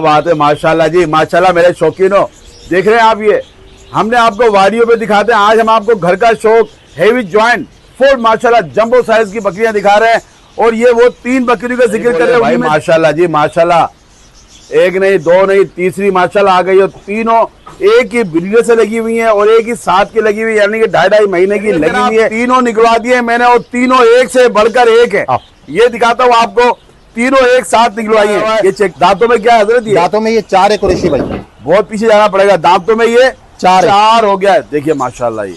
बात है माशाल्लाह जी, माशाल्लाह मेरे शौकीनों। देख रहे हैं आप, ये हमने आपको वाडियो पे दिखाते हैं। आज हम आपको घर का शौक हेवी जॉइंट फुल माशाल्लाह जंबो साइज की बकरियां दिखा रहे हैं। और ये वो 3 बकरियों का जिक्र कर रहे हैं भाई। माशाल्लाह जी माशाल्लाह, एक नहीं दो नहीं तीसरी माशाल्लाह आ गई। और तीनों एक ही वीडियो से लगी हुई हैं और एक ही साथ की लगी हुई, यानी कि 2.5 महीने की लगी हुई है। तीनों निकलवा दिए मैंने और तीनों एक से बढ़कर एक है। ये दिखाता हूँ आपको, तीनों एक साथ निकलवाई है। ये चेक दांतों में क्या है हजरत? दांतों में ये 4 है कुरैशी भाई। बहुत पीछे जाना पड़ेगा, दांतों में ये 4 हो गया है। देखिए माशाल्लाह, ये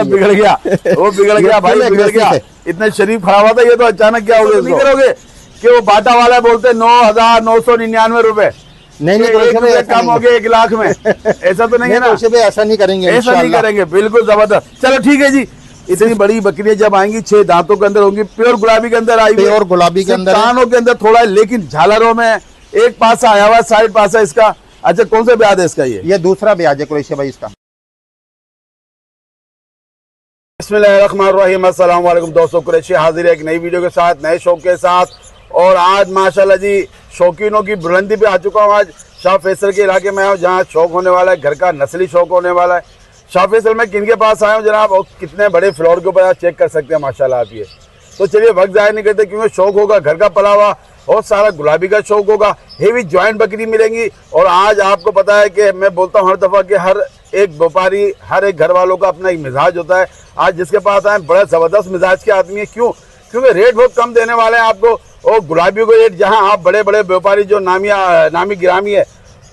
बिगड़ गया वो बिगड़ गया भाई, बिगड़ गया। इतने शरीफ खड़ा हुआ था, ये तो अचानक क्या हो गया? नहीं करोगे कि वो बाटा वाला बोलते 9,999 रुपए, नहीं कम हो गया 1 लाख में। ऐसा तो नहीं है ना? ऐसा नहीं करेंगे, ऐसा नहीं करेंगे, बिल्कुल जबरदस्त। चलो ठीक है जी। इतनी बड़ी बकरियां जब आएंगी 6 दांतों के अंदर होंगी, प्योर गुलाबी के अंदर आएगी, प्योर गुलाबी के अंदर, कानों के अंदर थोड़ा है, लेकिन झालरों में एक पासा आया हुआ, साइड पासा इसका। अच्छा, कौन सा ब्याज है इसका? ये दूसरा ब्याज है कुरैशी भाई इसका। बिस्मिल्लाहिर्रहमानिर्रहीम, अस्सलाम वालेकुम दोस्तों, कुरैशी हाजिर है एक नई वीडियो के साथ, नए शौक के साथ। और आज माशाल्लाह जी शौकीनों की बुलंदी पे आ चुका हूँ। आज शाह फैसल के इलाके में आया, जहाँ शौक होने वाला है, घर का नस्ली शौक होने वाला है। शाह फैसल में किन के पास आया हूँ जनाब? और कितने बड़े फ्लोर के ऊपर आप चेक कर सकते हैं माशाल्लाह आप। ये तो चलिए वक्त ज़ाया नहीं करते, क्योंकि शौक होगा घर का पला हुआ, बहुत सारा गुलाबी का शौक होगा। हेवी जॉइंट बकरी मिलेंगी। और आज आपको पता है कि मैं बोलता हूँ हर दफ़ा कि हर एक व्यापारी, हर एक घर वालों का अपना एक मिजाज होता है। आज जिसके पास आए बड़ा ज़बरदस्त मिजाज के आदमी है। क्यों? क्योंकि रेट बहुत कम देने वाले हैं आपको। और गुलाबी को रेट, जहाँ आप बड़े बड़े व्यापारी जो नामी गिरामी है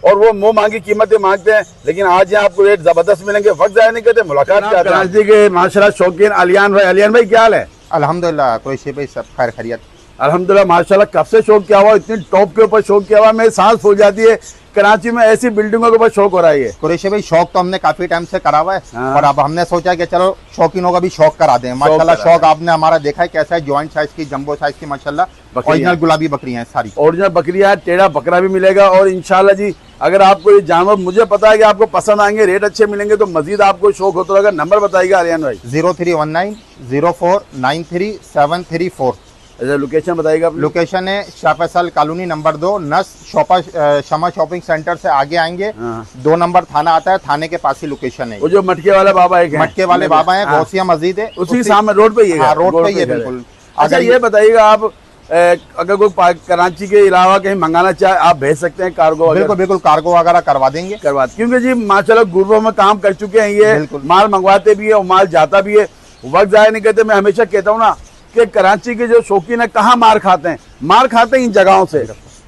और वो मुंह मांगी कीमतें मांगते हैं, लेकिन आज यहाँ आपको रेट जबरदस्त मिलेंगे। वक्त ज़ाया नहीं करते, मुलाकात कराची के माशाल्लाह शौकीन अलियान भाई। अलियान भाई क्या हाल है? अल्हम्दुलिल्लाह कुरैशी भाई सब खैर खैरियत। अल्हम्दुलिल्लाह माशाल्लाह। कब से शौक किया हुआ? इतनी टॉप के ऊपर शौक किया हुआ, मेरी सांस फूल जाती है। कराची में ऐसी बिल्डिंगों के ऊपर शौक हो रहा है। कुरैशी भाई शौक तो हमने काफी टाइम से करा हुआ है। और अब हमने सोचा कि चलो शौकीनों का भी शौक करा दें। माशाल्लाह शौक आपने हमारा देखा है कैसा है, जॉइंट साइज की, जंबो साइज की माशाल्लाह ओरिजिनल गुलाबी बकरियां हैं सारी। ओरिजिनल बकरियां, टेढ़ा बकरा भी मिलेगा। और इंशाल्लाह जी अगर आपको ये जानवर, मुझे पता है कि आपको पसंद आएंगे, रेट अच्छे मिलेंगे, तो मजीद आपको शौक होता रहेगा। नंबर बताइएगा अलियान भाई। 0319 0493 अच्छा, लोकेशन बताइएगा। लोकेशन है शाह फैसल कॉलोनी नंबर 2, नस शमा शॉपिंग सेंटर से आगे आएंगे 2 नंबर थाना आता है, थाने के पास ही लोकेशन है। वो जो मटके वाले बाबा है, मटके वाले बाबा है, गौसिया मस्जिद है, उसी सामने रोड पे ही है। रोड पे ही है बिल्कुल। अच्छा ये बताइएगा आप, अगर कोई कराची के अलावा कहीं मंगाना चाहे, आप भेज सकते हैं कार्गो? बिल्कुल बिल्कुल, कार्गो वगैरह करवा देंगे। क्योंकि जी माशाल्लाह ग्रुपों में काम कर चुके हैं, ये माल मंगवाते भी है और माल जाता भी है। वक्त ज़ाया नहीं करते। मैं हमेशा कहता हूँ ना कि कराची के जो शौकीन है कहाँ मार खाते हैं? मार खाते हैं इन जगहों से,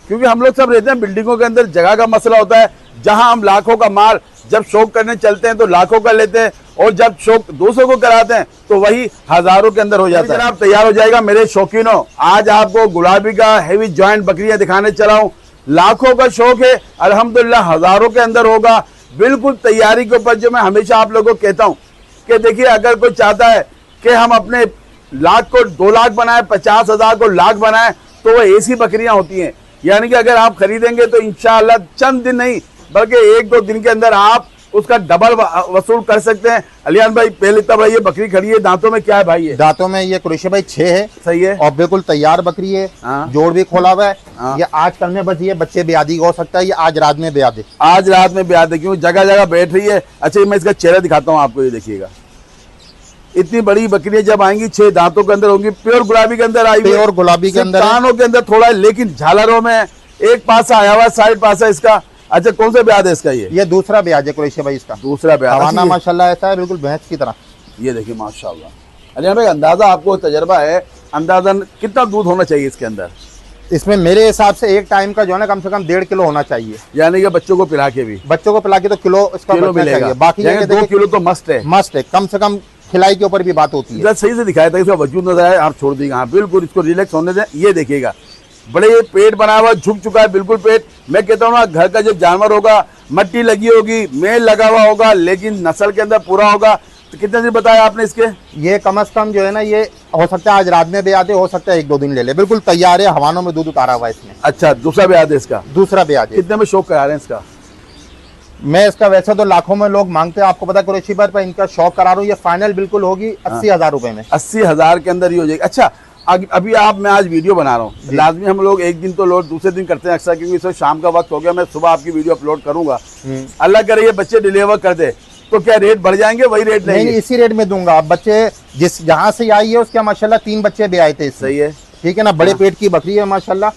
क्योंकि हम लोग सब रहते हैं बिल्डिंगों के अंदर। जगह का मसला होता है, जहाँ हम लाखों का माल जब शौक करने चलते हैं तो लाखों का लेते हैं, और जब शौक 200 को कराते हैं तो वही हजारों के अंदर हो जाता है। जनाब तैयार हो जाएगा मेरे शौकीनों, आज आपको गुलाबी का हेवी जॉइंट बकरियां दिखाने चला हूँ। लाखों का शौक है, अल्हम्दुलिल्लाह हजारों के अंदर होगा। बिल्कुल तैयारी के ऊपर। जो मैं हमेशा आप लोगों को कहता हूँ कि देखिए, अगर कोई चाहता है कि हम अपने लाख को 2 लाख बनाए, 50,000 को लाख बनाए, तो वो ऐसी बकरियां होती हैं। यानी कि अगर आप खरीदेंगे तो इंशाअल्लाह चंद दिन नहीं बल्कि 1-2 दिन के अंदर आप उसका डबल वसूल कर सकते हैं। अलियान भाई पहले तब ये बकरी खड़ी है, दांतों में क्या है भाई? ये दांतों में ये कुरैशी भाई 6 है। सही है, और बिल्कुल तैयार बकरी है। जोड़ भी खोला हुआ है। ये आज कल में बस ये बच्चे ब्यादी हो सकता है, ये आज रात में ब्याद है। आज रात में ब्याद है, क्योंकि जगह जगह बैठ रही है। अच्छा मैं इसका चेहरा दिखाता हूँ आपको, ये देखिएगा। इतनी बड़ी बकरियां जब आएंगी 6 दांतों के अंदर होंगी, प्योर गुलाबी के अंदर आएगी, प्योर गुलाबी के अंदर, कानों के अंदर थोड़ा है, लेकिन झालरों में एक पासा आया हुआ, साइड पासा इसका। अच्छा कौन सा ब्याज है इसका? ये दूसरा ब्याज है कुरैशी भाई इसका। दूसरा ब्याज माशाल्लाह ऐसा है बिल्कुल भैंस की तरह। ये देखिए माशाल्लाह। अलियान भाई अंदाजा, आपको तजर्बा है, अंदाजन कितना दूध होना चाहिए इसके अंदर? इसमें मेरे हिसाब से एक टाइम का जो है ना कम से कम 1.5 किलो होना चाहिए। यानी कि बच्चों को पिला के भी, बच्चों को पिला के तो किलो इसका मिलेगा। बाकी 2 किलो तो मस्ट है, मस्ट है। कम से कम खिलाई के ऊपर भी बात होती है। सही से दिखाया था, इसका वजूद नजर आया, आप छोड़ दीजिएगा। हाँ बिल्कुल, इसको रिलैक्स होने दें। ये देखिएगा बड़े पेट बना हुआ, झुक चुका है बिल्कुल पेट। मैं कहता हूँ ना, घर का जब जानवर होगा, मट्टी लगी होगी, मेल लगा हुआ होगा, लेकिन नस्ल के अंदर पूरा होगा। तो कितने दिन बताया आपने इसके? ये कम से कम जो है ना, ये हो सकता है आज रात में भी आते, हो सकता है 1-2 दिन ले ले। बिल्कुल तैयार है, हवानों में दूध उतारा हुआ है इसमें। अच्छा दूसरा ब्याज है इसका? दूसरा ब्याज है। कितने में शौक करा रहे हैं इसका? मैं इसका वैसे तो लाखों में लोग मांगते हैं, आपको पता है कुरैशी पर इनका शौक करा रहा हूँ। ये फाइनल बिल्कुल होगी 80,000 रुपए में। 80,000 के अंदर ही हो जाएगी। अच्छा अभी मैं आज वीडियो बना रहा हूँ, लाजमी हम लोग एक दिन तो लोड दूसरे दिन करते हैं अक्सर, क्योंकि इस शाम का वक्त हो गया, मैं सुबह आपकी वीडियो अपलोड करूंगा। अल्लाह करे ये बच्चे डिलीवर कर दे तो क्या रेट बढ़ जाएंगे? वही रेट नहीं, इसी रेट में दूंगा। अब बच्चे जिस जहाँ से आई है उसके माशाल्लाह 3 बच्चे भी आए थे। सही है, ठीक है ना, बड़े पेट की बकरी है माशाल्लाह।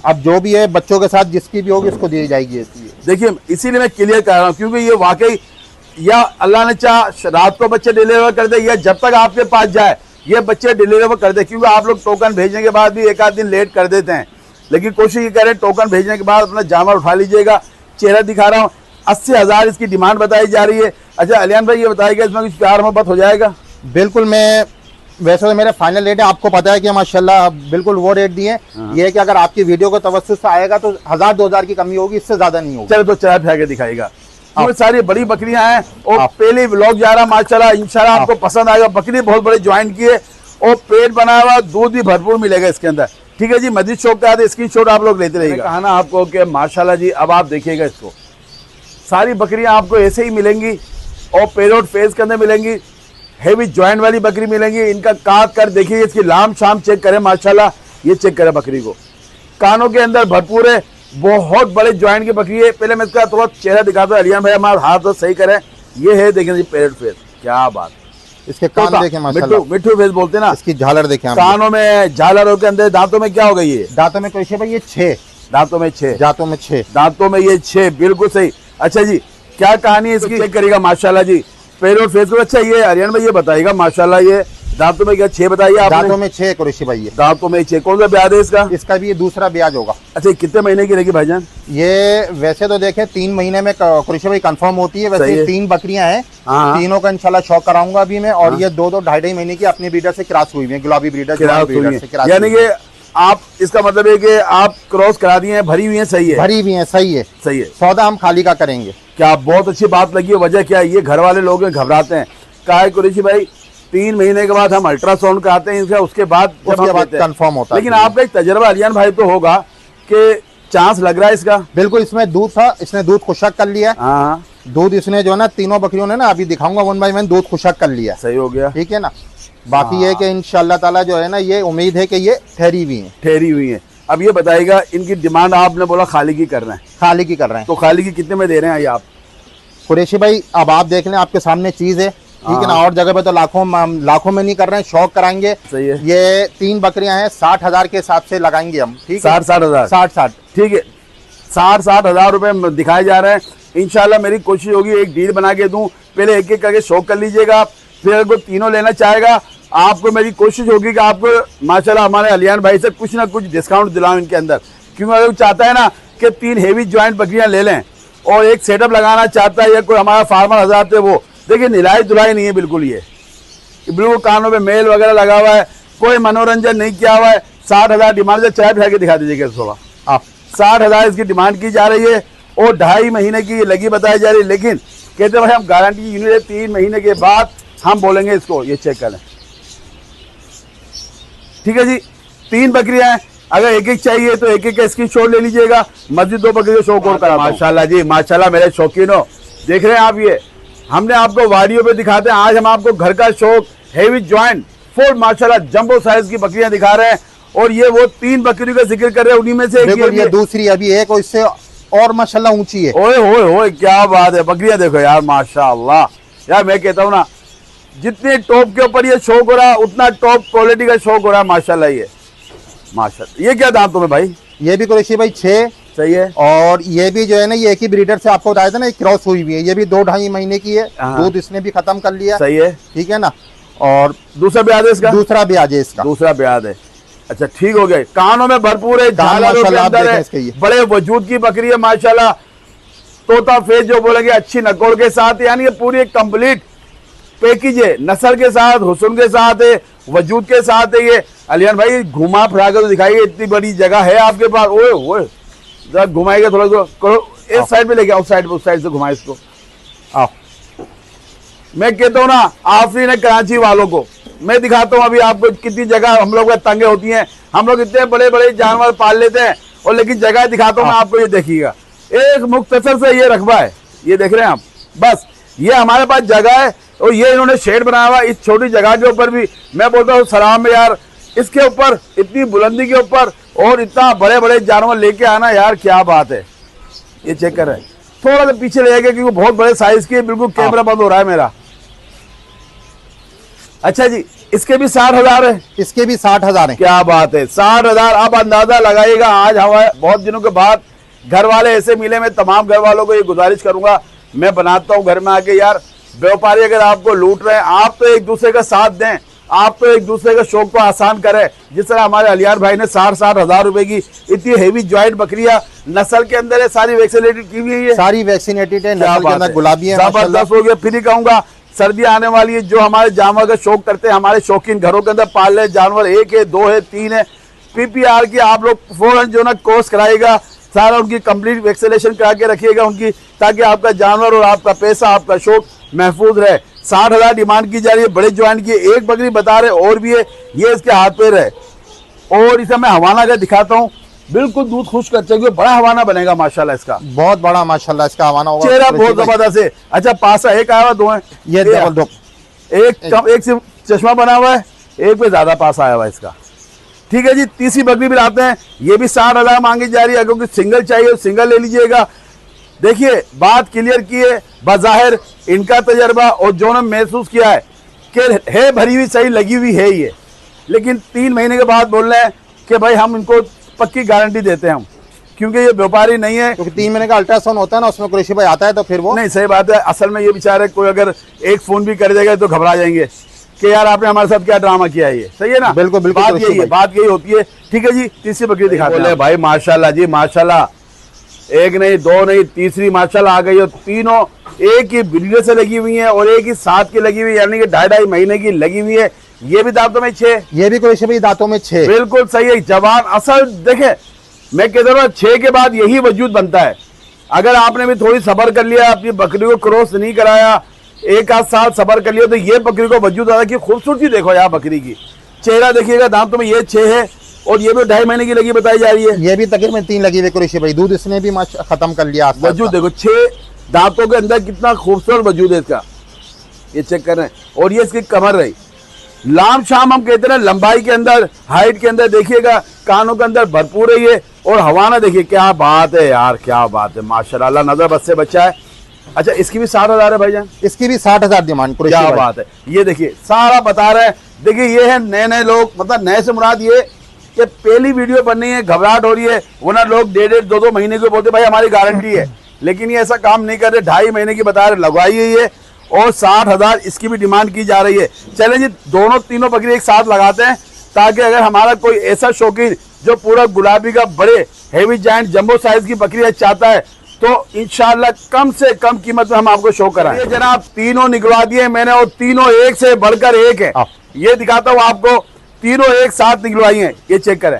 अब जो भी है बच्चों के साथ जिसकी भी होगी उसको दी जाएगी। देखिए इसीलिए मैं क्लियर कर रहा हूँ, क्योंकि ये वाकई या अल्लाह ने चाह रात को बच्चे डिलीवर कर दे या जब तक आपके पास जाए ये बच्चे डिलीवर कर दे, क्योंकि आप लोग टोकन भेजने के बाद भी एक आध दिन लेट कर देते हैं, लेकिन कोशिश ये करें टोकन भेजने के बाद अपना जानवर उठा लीजिएगा। चेहरा दिखा रहा हूँ, 80,000 इसकी डिमांड बताई जा रही है। अच्छा अलियान भाई ये बताइएगा इसमें कुछ प्यार मोहब्बत हो जाएगा? बिल्कुल, मैं वैसे तो मेरे फाइनल रेट है, आपको पता है कि माशाल्लाह बिल्कुल वो रेट दिए। ये है कि अगर आपकी वीडियो को तवज्जुह से आएगा तो 1000-2000 की कमी होगी, इससे ज्यादा नहीं होगी। चलो तो चला फेंक के दिखाएगा। तो सारी बड़ी बकरियां हैं और पहले व्लॉग जा रहा माशाल्लाह, इंशाल्लाह आपको पसंद आएगा। बकरी बहुत बड़े ज्वाइंट की है और पेट बना हुआ, दूध भी भरपूर मिलेगा इसके अंदर। ठीक है जी, मजीद शौक का आते स्क्रीनशॉट आप लोग लेते रहिएगा। कहा ना आपको कि माशाल्लाह जी, अब आप देखिएगा इसको, सारी बकरियां आपको ऐसे ही मिलेंगी और पेरोड फेस के अंदर मिलेंगी, हेवी ज्वाइंट वाली बकरी मिलेंगी। इनका काट कर देखिए, इसकी लाम शाम चेक करें माशाल्लाह, ये चेक करें बकरी को, कानों के अंदर भरपूर है, बहुत बड़े ज्वाइंट की बकरी है। पहले मैं इसका थोड़ा चेहरा दिखाता हूँ, अलियान भाई हमारा हाथ तो सही करें। ये है देखें जी पेरेड फेस, क्या बात, इसके कान देखें माशाल्लाह, मिट्टू फेस बोलते हैं ना। इसकी झालर देखें, कानों में झालरों के अंदर, दांतों में क्या हो गई है? दांतों में कोई भाई ये 6 दांतों में 6 दांतों में ये 6, बिल्कुल सही। अच्छा जी, क्या कहानी है इसकी चेक करिएगा माशाल्लाह जी, पेरोड फेस को। अच्छा ये अरियान भाई ये बताइएगा माशाल्लाह, ये दांतों में क्या 6 बताइए आप? दांतों में 6 कुरैशी भाई, ये दांतों में 6। कौन सा ब्याज है इसका? इसका भी ये दूसरा ब्याज होगा। अच्छा कितने महीने की रहेगी भाईजान? ये वैसे तो देखें 3 महीने में कुरैशी भाई कंफर्म होती है। वैसे 3 बकरियां हैं, तीनों का इंशाल्लाह शौक कराऊंगा अभी मैं। और ये 2-2 ढाई महीने की अपनी ब्रीडर से क्रॉस हुई है, गुलाबी ब्रीडर, यानी कि आप इसका मतलब है कि आप क्रॉस करा दिए हैं, भरी हुई है? सही है, भरी हुई है, सही है, सही है। सौदा हम खाली का करेंगे। क्या बहुत अच्छी बात लगी है। वजह क्या है? ये घर वाले लोग घबराते हैं, क्या है कुरैशी भाई 3 महीने के बाद हम अल्ट्रासाउंड कराते हैं इसका, उसके बाद कंफर्म होता है। लेकिन आपका एक तजर्बा अलियान भाई तो होगा कि चांस लग रहा है इसका? बिल्कुल, इसमें दूध था, इसने दूध खुशक कर लिया। हाँ, दूध इसने जो है ना, तीनों बकरियों ने ना, अभी दिखाऊंगा 1 बाय 1, दूध खुशक कर लिया। सही हो गया, ठीक है ना। बाकी ये कि इंशाल्लाह ताला जो है ना, ये उम्मीद है कि ये ठहरी हुई है। अब ये बताइएगा, इनकी डिमांड आपने बोला खाली की कर रहे हैं? खाली की कर रहे हैं। तो खाली की कितने में दे रहे हैं ये आप? कुरैशी भाई अब आप देख लें, आपके सामने चीज है, ठीक है ना। और जगह पे तो लाखों में नहीं कर रहे हैं, शौक कराएंगे। सही है। ये 3 बकरियां हैं, 60,000 के हिसाब से लगाएंगे हम। ठीक है, 60,000 ठीक है, 60,000 रुपए दिखाए जा रहे हैं। इंशाल्लाह मेरी कोशिश होगी एक डील बना के दूं, पहले एक एक करके शौक कर लीजिएगा, फिर अगर कोई तीनों लेना चाहेगा आपको मेरी कोशिश होगी कि आपको माशाल्लाह हमारे अलियान भाई से कुछ ना कुछ डिस्काउंट दिलाऊं इनके अंदर। क्योंकि अगर चाहता है ना कि 3 हेवी ज्वाइंट बकरियां ले लें और एक सेटअप लगाना चाहता है, या कोई हमारा फार्मर हज़रात है वो, देखिए निलाई धुलाई नहीं है बिल्कुल, ये बिल्कुल कानों में मेल वगैरह लगा हुआ है, कोई मनोरंजन नहीं किया हुआ है। 60,000 डिमांड से चाय फेंक के दिखा दीजिएगा सुबह आप। 60,000 इसकी डिमांड की जा रही है और 2.5 महीने की लगी बताई जा रही है, लेकिन कहते भाई हम गारंटी की यूनिट है, 3 महीने के बाद हम बोलेंगे इसको ये चेक कर लें। ठीक है जी, 3 बकरियां हैं, अगर एक एक चाहिए तो एक एक का स्क्रीनशॉट ले लीजिएगा। मस्जिद 2 बकरी का शौक होता है। माशाल्लाह जी माशाल्लाह मेरे शौकीनों, देख रहे हैं आप, ये हमने आपको वाडियो पे दिखाते हैं, आज हम आपको घर का शौक हेवी ज्वाइंट फुल माशाल्लाह जंबो साइज की बकरियां दिखा रहे हैं। और ये वो 3 बकरियों का जिक्र कर रहे हैं, उन्हीं में से ये दूसरी अभी एक और इससे और माशाल्लाह ऊंची है। ओए होए होए क्या बात है, बकरियां देखो यार माशाल्लाह। यार मैं कहता हूँ ना, जितने टॉप के ऊपर ये शौक हो रहा है उतना टॉप क्वालिटी का शौक हो रहा है माशाल्लाह। ये माशाल्लाह, ये क्या दांतों में भाई? ये भी कुरैशी भाई 6। सही है। और ये भी जो है ना, ये एक ही ब्रीडर से आपको बताया था ना, क्रॉस हुई हुई है। ये भी 2-2.5 महीने की है, दूध इसने भी खत्म कर लिया। सही है, ठीक है ना। और दूसरा ब्याज है इसका? दूसरा ब्याज है इसका, दूसरा ब्याज है। अच्छा ठीक हो गए, कानों में भरपूर है, झालरों के अंदर है, बड़े वजूद की बकरी है माशाल्लाह। तोता फेस जो बोलेंगे, अच्छी नकोड़ के साथ, यानी ये पूरी एक कंप्लीट पैकेज है, नस्ल के साथ, हुस्न के साथ है, वजूद के साथ है। ये अलियान भाई घुमा फिरा कर तो दिखाइए, इतनी बड़ी जगह है आपके पास। ओए ओए जरा घुमाएगा थोड़ा सा, करो इस साइड पे लेके, उस साइड से घुमाए इसको। आओ, मैं कहता हूँ ना, आफरीन है कराची वालों को। मैं दिखाता हूँ अभी आपको कितनी जगह हम लोग तंगे होती हैं। हम लोग इतने बड़े बड़े जानवर पाल लेते हैं, और लेकिन जगह दिखाता हूँ मैं आपको, ये देखिएगा एक मुख्तसर से ये रकबा है, ये देख रहे हैं आप, बस ये हमारे पास जगह है। और ये इन्होंने शेड बनाया हुआ इस छोटी जगह के ऊपर भी। मैं बोलता हूँ सलाम यार, इसके ऊपर इतनी बुलंदी के ऊपर और इतना बड़े बड़े जानवर लेके आना यार क्या बात है। ये चेक कर रहे हैं, थोड़ा सा पीछे ले जाएगा क्योंकि बहुत बड़े साइज की है, बिल्कुल कैमरा बंद हो रहा है मेरा। अच्छा जी, इसके भी 60,000 है, इसके भी 60,000 है। क्या बात है, 60,000। अब अंदाजा लगाइएगा, आज हवा बहुत दिनों के बाद घर वाले ऐसे मिले। मैं तमाम घर वालों को ये गुजारिश करूंगा, मैं बनाता हूं घर में आके यार, व्यापारी अगर आपको लूट रहे हैं, आप तो एक दूसरे का साथ दें, आप तो एक दूसरे के शौक को आसान करें। जिस तरह हमारे अलियार भाई ने 60,000 रुपए की इतनी हेवी जॉइंट बकरियां नस्ल के अंदर है, सारी वैक्सीनेटेड की हुई है, सारी वैक्सीनेटेड है, क्या नस्ल के अंदर गुलाबी है, जबरदस्त हो गया। फिर ही कहूंगा सर्दी आने वाली है, जो हमारे जानवर का शौक करते हैं, हमारे शौकीन घरों के अंदर पाल रहे जानवर, 1 है 2 है 3 है, PPR की आप लोग फौरन जो ना कोर्स कराएगा, सारा उनकी कंप्लीट वैक्सीनेशन करा के रखिएगा उनकी, ताकि आपका जानवर और आपका पैसा आपका शौक महफूज रहे। 60,000 डिमांड की जा रही है बड़े ज्वाइंट की। एक बकरी बता रहे और भी है, ये इसके हाथ पैर है। और इसे मैं हवाना का दिखाता हूँ, बिल्कुल दूध खुश करते हुए बड़ा हवाना बनेगा माशाल्लाह इसका, बहुत बड़ा माशाल्लाह इसका हवाना होगा, चेहरा बहुत जबरदस्त है। अच्छा पासा एक आया हुआ, 2 है, ये डबल दो, एक सिर्फ चश्मा बना हुआ है, एक पे ज्यादा पासा आया हुआ है इसका। ठीक है जी, तीसरी बकरी भी लाते हैं, ये भी 60,000 मांगी जा रही है। अगर सिंगल चाहिए सिंगल ले लीजिएगा। देखिए बात क्लियर की है, बज़ाहिर इनका तजर्बा और जो ने महसूस किया है कि है भरी हुई सही लगी हुई है ये, लेकिन 3 महीने के बाद बोल रहे हैं कि भाई हम इनको पक्की गारंटी देते हैं हम, क्योंकि ये व्यापारी नहीं है। क्योंकि 3 महीने का अल्ट्रासाउंड होता है ना, उसमें कुरैशी भाई आता है तो फिर वो नहीं, सही बात है। असल में ये बेचारे कोई अगर एक फोन भी कर देगा तो घबरा जाएंगे कि यार आपने हमारे साथ क्या ड्रामा किया है। ये सही है ना, बिल्कुल बिल्कुल, बात यही है, बात यही होती है। ठीक है जी, तीसरी बकरी दिखाते हैं भाई। माशाल्लाह जी माशाल्लाह, एक नहीं 2 नहीं, तीसरी माशाल्लाह आ गई। और तीनों एक ही वीडियो से लगी हुई है और एक ही साथ की लगी हुई है, यानी कि 2.5 महीने की लगी हुई है। ये भी दांतों में 6, ये भी कुरैशी भाई दांतों में 6, बिल्कुल सही है। जवान असल देखे, मैं कहता हूँ 6 के बाद यही वजूद बनता है। अगर आपने भी थोड़ी सब्र कर लिया, अपनी बकरी को क्रॉस नहीं कराया, 1 आध साल सब्र कर लिया, तो ये बकरी को वजूद आता है। कि खूबसूरती देखो यार बकरी की, चेहरा देखिएगा, दांतों में ये 6 है और ये भी 2.5 महीने की लगी बताई जा रही है। ये भी तकरीबन 3 लगी हुई कुरैशी भाई, दूध इसने भी खत्म कर लिया। वजूद देखो 6 दांतों के अंदर कितना खूबसूरत वजूद है इसका, ये चेक कर रहे हैं। और ये इसकी कमर रही, लाम शाम हम कहते हैं ना, लंबाई के अंदर हाइट के अंदर देखिएगा, कानों के अंदर भरपूर है ये। और हवाना देखिए, क्या बात है यार, क्या बात है माशाल्लाह, नजर बस से बच्चा है। अच्छा इसकी भी 60,000 है भाईजान, इसकी भी 60,000 डिमांड। क्या बात है, ये देखिए सारा बता रहे हैं। देखिए ये है नए लोग, मतलब नए से मुराद ये कि पहली वीडियो बननी है, घबराहट हो रही है, वरना लोग 1.5 2 महीने के बोलते भाई हमारी गारंटी है, लेकिन ये ऐसा काम नहीं कर रहे। 2.5 महीने की बता रहे, लगवाई है ये। और 60,000 इसकी भी डिमांड की जा रही है। चलें जी, दोनों तीनों बकरी एक साथ लगाते हैं, ताकि अगर हमारा कोई ऐसा शौकीन जो पूरा गुलाबी का बड़े हेवी जायंट जंबो साइज की बकरी चाहता है, तो इंशाल्लाह कम से कम कीमत में हम आपको शो कराएं। जनाब तीनों निकलवा दिए मैंने, और तीनों एक से बढ़कर एक है। ये दिखाता हूँ आपको, तीनों एक साथ निकलवाई हैं, ये चेक करें।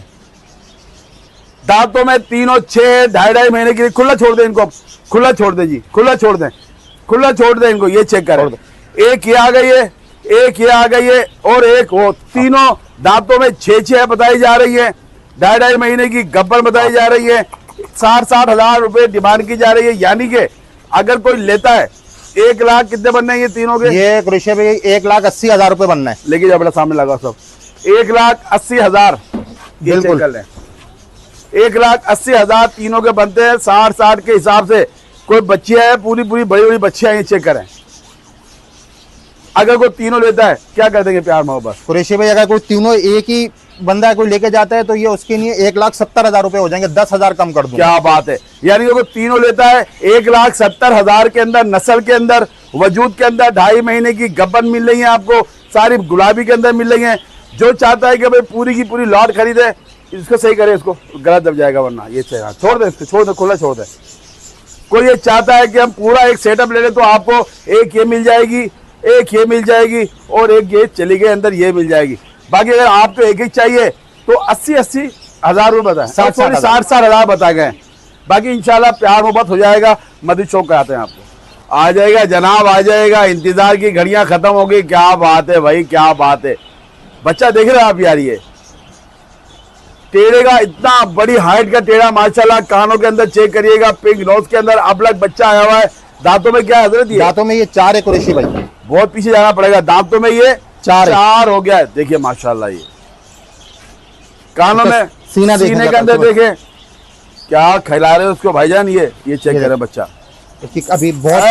दांतों में तीनों 6, 2.5 महीने के लिए। खुला छोड़ दें इनको, खुला छोड़ दें जी, खुला छोड़ दें, खुला छोड़ दें इनको। ये चेक करें, एक ये आ गई है, एक ये आ गई है, और एक वो। तीनों दांतों में 6 बताई जा रही है, 2.5 महीने की गब्बर बताई जा रही है। 60,000 रुपए डिमांड की जा रही है। यानी कि अगर कोई लेता है, 1 लाख कितने बनने हैं ये तीनों के? ये कुरैशी भाई 1,80,000 रुपए बनना है। लेकिन जब सामने लगा सब 1,80,000, बिल्कुल कर लें। 1,80,000 तीनों के बनते हैं। 60 के हिसाब से कोई बच्चियां है, पूरी बड़ी बड़ी बच्चियां, ये चेक करें। अगर कोई तीनों लेता है, क्या कर देंगे प्यार मोहब्बत? कुरैशी भाई अगर कोई तीनों एक ही बंदा कोई लेके जाता है, तो ये उसके लिए 1,70,000 रुपए हो जाएंगे, 10,000 कम कर दूं। क्या बात है, यानी कि तीनों लेता है 1,70,000 के अंदर, नस्ल के अंदर, वजूद के अंदर, 2.5 महीने की गब्बन मिल रही है आपको, सारी गुलाबी के अंदर मिल रही है। जो चाहता है कि भाई पूरी की पूरी लॉट खरीदे, इसको सही करे, इसको गलत दब जाएगा वरना। ये छोड़ दे, इसको छोड़ दे, खुला छोड़ दे। कोई ये चाहता है कि हम पूरा एक सेटअप ले लें, तो आपको एक ये मिल जाएगी, एक ये मिल जाएगी, और एक ये चली गई अंदर, ये मिल जाएगी। बाकी अगर आपको एक चाहिए तो 80,000 रुपए बताए, 60,000 बता गए। बाकी इंशाल्लाह प्यार मोहब्बत हो जाएगा। मस्जिद चौक पे आते हैं, आपको आ जाएगा जनाब, आ जाएगा। इंतजार की घड़ियां खत्म हो गई। क्या बात है भाई, क्या बात है। बच्चा देख रहे हैं आप यार, ये टेढ़े का, इतना बड़ी हाइट का टेढ़ा माशाल्लाह। कानों के अंदर चेक करिएगा, पिंक नोज के अंदर अबलग बच्चा आया हुआ है। दांतों में क्या हजरत? दांतों में ये 4 है कुरैशी भाई, बहुत पीछे जाना पड़ेगा। दांतों में ये 4 हो गया है। देखिए माशाल्लाह, ये कानों में सीना सीने के अंदर देखे क्या खिला रहे हो उसको भाईजान। ये चेक करे बच्चा अभी बहुत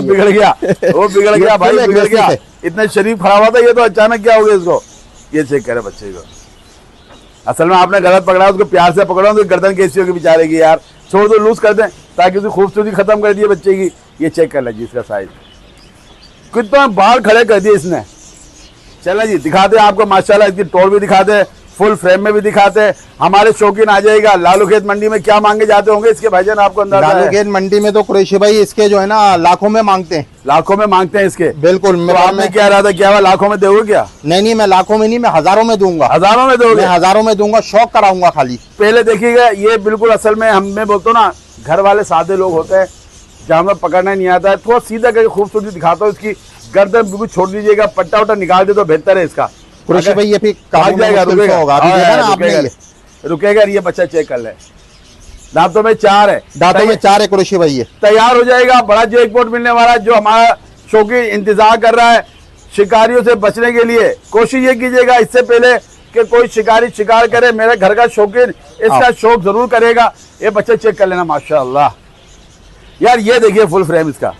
बिगड़ गया वो बिगड़ गया भाई, बिगड़ गया। इतने शरीफ खड़ा हुआ था, ये तो अचानक क्या हो गया इसको। ये चेक करे बच्चे को। असल में आपने गलत पकड़ा, उसको प्यार से पकड़ा तो गर्दन कैसी होगी बेचारे की यार। छोड़ दो, लूज कर दें ताकि उसकी खूबसूरती खत्म कर दी बच्चे की। ये चेक कर लीजिए इसका साइज, कितना बाल खड़े कर दिए इसने। चले जी दिखाते आपको माशाल्लाह, इसकी टोर भी दिखाते, फुल फ्रेम में भी दिखाते हैं। हमारे शौकीन आ जाएगा। लालू खेत मंडी में क्या मांगे जाते होंगे इसके भाईजान, आपको अंदाजा है? लालू खेत मंडी में तो कुरैशी भाई इसके जो है ना लाखों में मांगते हैं, लाखों में मांगते हैं इसके। बिल्कुल। तो आपने क्या रहा था, क्या हुआ, लाखों में दोगे क्या? नहीं, मैं लाखों में नहीं, मैं हजारों में दूंगा। हजारों में दोगे? मैं हजारों में दूंगा, शौक कराऊंगा खाली। पहले देखिएगा, ये बिल्कुल असल में हमें बोलते ना, घर वाले सादे लोग होते हैं, जानवर पकड़ना नहीं आता है, थोड़ा सीधा करके खूबसूरती दिखाता हूँ। इसकी गर्दन बिल्कुल छोड़ दीजिएगा, पट्टा वट्टा निकाल दे तो बेहतर है इसका। कुरैशी भाई ये फिर जाएगा, रुकेगा, रुकेगा। ये बच्चा चेक कर ले, दांतों में 4 है, दांतों में 4 है कुरैशी भाई। ये तैयार हो जाएगा, बड़ा जैकपॉट मिलने वाला है। जो हमारा शौकीन इंतजार कर रहा है शिकारियों से बचने के लिए, कोशिश ये कीजिएगा इससे पहले कि कोई शिकारी शिकार करे, मेरे घर का शौकीन इसका शौक जरूर करेगा। ये बच्चा चेक कर लेना माशाल्लाह यार। ये देखिए फुल फ्रेम इसका,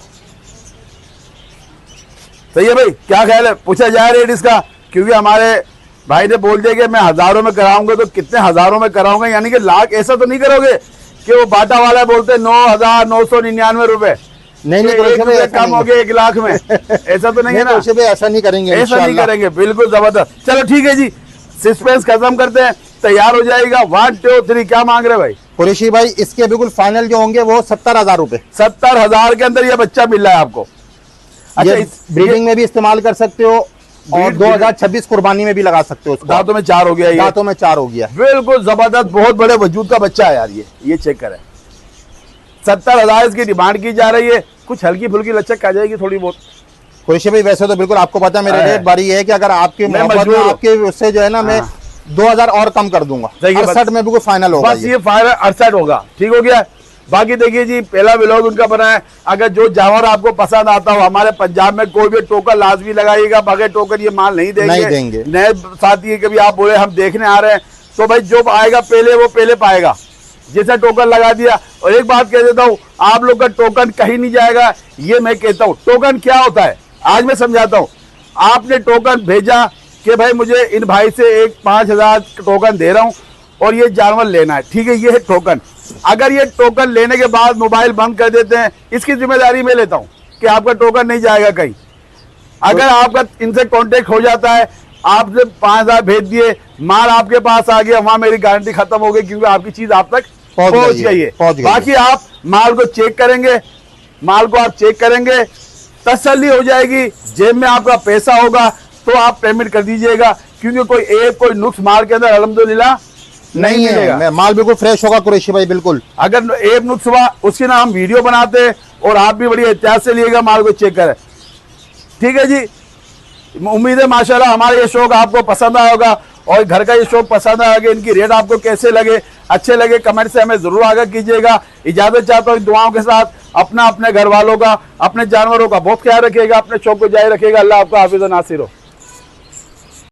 सही है भाई? क्या ख्याल है, पूछा जाए रेट इसका? क्योंकि हमारे भाई ने बोल दिया कि मैं हजारों में कराऊंगा, तो कितने हजारों में कराऊंगा, यानी कि लाख ऐसा तो नहीं करोगे कि वो बाटा वाला बोलते 9,999 रुपए। नहीं, कम हो गए 1 लाख में, ऐसा तो नहीं है ना? ऐसा नहीं करेंगे, ऐसा नहीं करेंगे, बिल्कुल जबरदस्त। चलो ठीक है जी, सस्पेंस खत्म करते हैं, तैयार हो जाएगा। 1 2 3 क्या मांग रहे भाई? कुरैशी भाई इसके बिल्कुल फाइनल जो होंगे वो 70,000 रुपए। 70,000 के अंदर ये बच्चा मिल रहा है आपको। अच्छा, ब्रीडिंग में भी इस्तेमाल कर सकते हो और 2026 कुर्बानी में भी लगा सकते हो। दांतों में 4 हो गया, दांतों में 4 हो गया, बिल्कुल जबरदस्त, बहुत बड़े वजूद का बच्चा है यार। ये चेक करें, 70,000 इसकी डिमांड की जा रही है। कुछ हल्की फुल्की लचक आ जाएगी थोड़ी बहुत। कुरैशी भाई वैसे तो बिल्कुल आपको पता है मेरा रेट बारी है कि अगर आपके आपके उससे जो है ना मैं 2,000 और कम कर दूंगा। 68 में बिल्कुल फाइनल होगा। बस ये फाइनल 68 होगा, ठीक हो गया। बाकी देखिए जी, पहला व्लॉग उनका बना है। अगर जो जानवर आपको पसंद आता हो, हमारे पंजाब में कोई भी टोकन लाजमी लगाइएगा, बगैर टोकन ये माल नहीं देंगे। नए साथी कभी आप बोले हम देखने आ रहे हैं, तो भाई जो आएगा पहले वो पहले पाएगा, जैसे टोकन लगा दिया। और एक बात कह देता हूँ, आप लोग का टोकन कहीं नहीं जाएगा, ये मैं कहता हूँ। टोकन क्या होता है आज मैं समझाता हूँ। आपने टोकन भेजा कि भाई मुझे इन भाई से एक 5,000 टोकन दे रहा हूँ और ये जानवर लेना है, ठीक है, ये है टोकन। अगर ये टोकन लेने के बाद मोबाइल बंद कर देते हैं, इसकी जिम्मेदारी मैं लेता हूँ कि आपका टोकन नहीं जाएगा कहीं। अगर आपका इनसे कांटेक्ट हो जाता है, आपने 5,000 भेज दिए, माल आपके पास आ गया, वहां मेरी गारंटी खत्म हो गई, क्योंकि आपकी चीज आप तक पहुंच गई है। बाकी आप माल को चेक करेंगे, माल को आप चेक करेंगे, तसल्ली हो जाएगी, जेब में आपका पैसा होगा तो आप पेमेंट कर दीजिएगा, क्योंकि कोई एक कोई नुक्स माल के अंदर अल्हम्दुलिल्लाह नहीं मिलेगा। माल बिल्कुल फ्रेश होगा कुरैशी भाई, बिल्कुल। अगर एक नुक्स हुआ उसकी ना हम वीडियो बनाते हैं और आप भी बड़ी एहतियात से लिएगा, माल को चेक करें, ठीक है जी। उम्मीद है माशाल्लाह हमारा ये शौक आपको पसंद आया होगा और घर का ये शौक पसंद आएगा। इनकी रेट आपको कैसे लगे, अच्छे लगे, कमेंट से हमें जरूर आगाह कीजिएगा। इजाजत चाहता हूँ दुआओं के साथ। अपना, अपने घर वालों का, अपने जानवरों का बहुत ख्याल रखिएगा, अपने शौक को जारी रखिएगा। अल्लाह आपका हाफिज़ व नासिर हो।